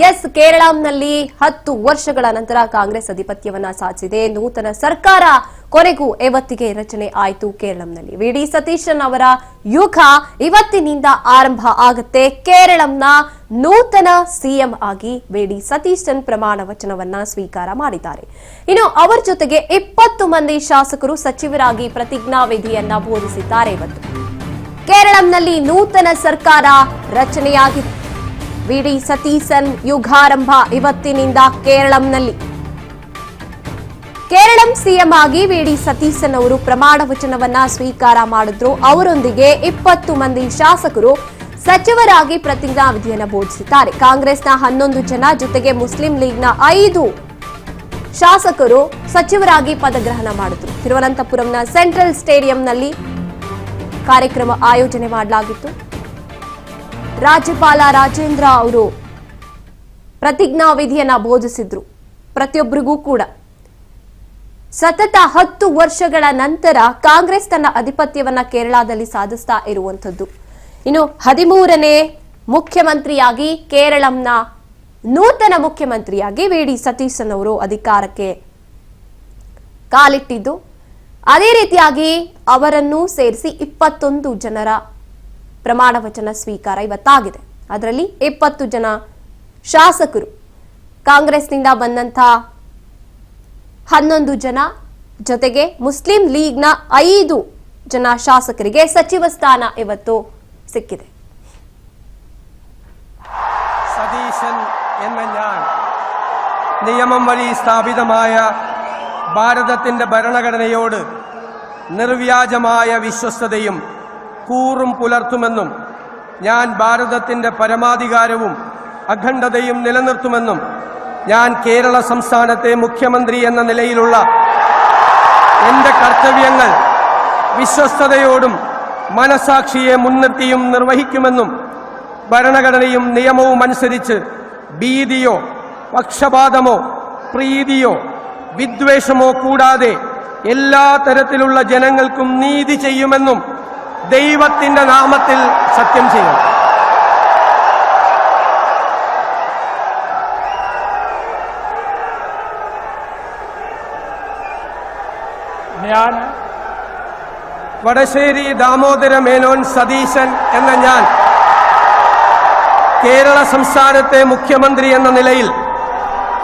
S ಕೇರಳಂನಲ್ಲಿ 10 ವರ್ಷಗಳ ನಂತರ ಕಾಂಗ್ರೆಸ್ ಅಧಿಪತ್ಯವನ್ನ ಸಾಧಿಸಿದೆ. ನೂತನ ಸರ್ಕಾರ ಕೊನೆಗೂ ಇವತ್ತಿಗೆ ರಚನೆ ಆಯಿತು. ಕೇರಳಂನಲ್ಲಿ ವಿಡಿ ಸತೀಶನ್ ಅವರ ಯುಗ ಇವತ್ತಿನಿಂದ ಆರಂಭ ಆಗುತ್ತೆ. ಕೇರಳಂನ ನೂತನ ಸಿಎಂ ಆಗಿ ವಿಡಿ ಸತೀಶನ್ ಪ್ರಮಾಣ ವಚನವನ್ನ ಸ್ವೀಕಾರ ಮಾಡಿದ್ದಾರೆ. ಇನ್ನು ಅವರ ಜೊತೆಗೆ 20 ಮಂದಿ ಶಾಸಕರು ಸಚಿವರಾಗಿ ಪ್ರತಿಜ್ಞಾವಿಧಿಯನ್ನ ಬೋಧಿಸಿದ್ದಾರೆ. ಇವತ್ತು ಕೇರಳಂನಲ್ಲಿ ನೂತನ ಸರ್ಕಾರ ರಚನೆಯಾಗಿದೆ. ವಿಡಿ ಸತೀಶನ್ ಯುಗಾರಂಭ ಇವತ್ತಿನಿಂದ ಕೇರಳಂನಲ್ಲಿ. ಕೇರಳಂ ಸಿಎಂ ಆಗಿ ವಿಡಿ ಸತೀಶನ್ ಅವರು ಪ್ರಮಾಣ ವಚನವನ್ನ ಸ್ವೀಕಾರ ಮಾಡಿದ್ರು. ಅವರೊಂದಿಗೆ 20 ಮಂದಿ ಶಾಸಕರು ಸಚಿವರಾಗಿ ಪ್ರತಿಜ್ಞಾವಿಧಿಯನ್ನು ಬೋಧಿಸಿದ್ದಾರೆ. ಕಾಂಗ್ರೆಸ್ನ 11 ಜನ ಜೊತೆಗೆ ಮುಸ್ಲಿಂ ಲೀಗ್ನ 5 ಶಾಸಕರು ಸಚಿವರಾಗಿ ಪದಗ್ರಹಣ ಮಾಡಿದ್ರು. ತಿರುವನಂತಪುರಂನ ಸೆಂಟ್ರಲ್ ಸ್ಟೇಡಿಯಂನಲ್ಲಿ ಕಾರ್ಯಕ್ರಮ ಆಯೋಜನೆ ಮಾಡಲಾಗಿತ್ತು. ರಾಜ್ಯಪಾಲ ರಾಜೇಂದ್ರ ಅವರು ಪ್ರತಿಜ್ಞಾವಿಧಿಯನ್ನ ಬೋಧಿಸಿದ್ರು. ಪ್ರತಿಯೊಬ್ಬರಿಗೂ ಕೂಡ ಸತತ 10 ವರ್ಷಗಳ ನಂತರ ಕಾಂಗ್ರೆಸ್ ತನ್ನ ಅಧಿಪತ್ಯವನ್ನ ಕೇರಳದಲ್ಲಿ ಸಾಧಿಸ್ತಾ ಇರುವಂತದ್ದು. ಇನ್ನು 13ನೇ ಮುಖ್ಯಮಂತ್ರಿಯಾಗಿ ಕೇರಳಂನ ನೂತನ ಮುಖ್ಯಮಂತ್ರಿಯಾಗಿ ವಿಡಿ ಸತೀಶನ್ ಅವರು ಅಧಿಕಾರಕ್ಕೆ ಕಾಲಿಟ್ಟಿದ್ದು. ಅದೇ ರೀತಿಯಾಗಿ ಅವರನ್ನು ಸೇರಿಸಿ 21 ಜನರ ಪ್ರಮಾಣ ವಚನ ಸ್ವೀಕಾರ ಇವತ್ತಾಗಿದೆ. ಅದರಲ್ಲಿ 20 ಜನ ಶಾಸಕರು ಕಾಂಗ್ರೆಸ್ನಿಂದ ಬಂದಂತ 11 ಜನ ಜೊತೆಗೆ ಮುಸ್ಲಿಂ ಲೀಗ್ನ 5 ಜನ ಶಾಸಕರಿಗೆ സಚಿವ സ്ഥാന ಇವತ್ತು സിക്കിದೆ. സതീശൻ എന്ന ഞാൻ നിയമം വഴി സ്ഥാപിതമായ ഭാരതത്തിന്റെ ഭരണഘടനയോട് നിർവ്യാജമായ വിശ്വസ്തതയും കൂറും പുലർത്തുമെന്നും ഞാൻ ഭാരതത്തിന്റെ പരമാധികാരവും അഖണ്ഡതയും നിലനിർത്തുമെന്നും ഞാൻ കേരള സംസ്ഥാനത്തെ മുഖ്യമന്ത്രി എന്ന നിലയിലുള്ള എൻ്റെ കർത്തവ്യങ്ങൾ വിശ്വസ്തതയോടും മനസാക്ഷിയെ മുൻനിർത്തിയും നിർവഹിക്കുമെന്നും ഭരണഘടനയും നിയമവും അനുസരിച്ച് ഭീതിയോ പക്ഷപാതമോ പ്രീതിയോ വിദ്വേഷമോ കൂടാതെ എല്ലാ തരത്തിലുള്ള ജനങ്ങൾക്കും നീതി ചെയ്യുമെന്നും ദൈവത്തിന്റെ നാമത്തിൽ സത്യം ചെയ്യും. ഞാൻ വടശ്ശേരി ദാമോദര മേനോൻ സതീശൻ എന്ന ഞാൻ കേരള സംസ്ഥാനത്തെ മുഖ്യമന്ത്രി എന്ന നിലയിൽ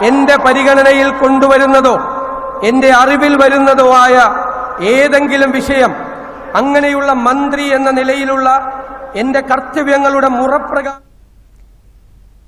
എൻ്റെ പരിഗണനയിൽ കൊണ്ടുവരുന്നതോ എൻ്റെ അറിവിൽ വരുന്നതോ ആയ ഏതെങ്കിലും വിഷയം അങ്ങനെയുള്ള മന്ത്രി എന്ന നിലയിലുള്ള എൻ്റെ കർത്തവ്യങ്ങളുടെ മുറപ്രകാരം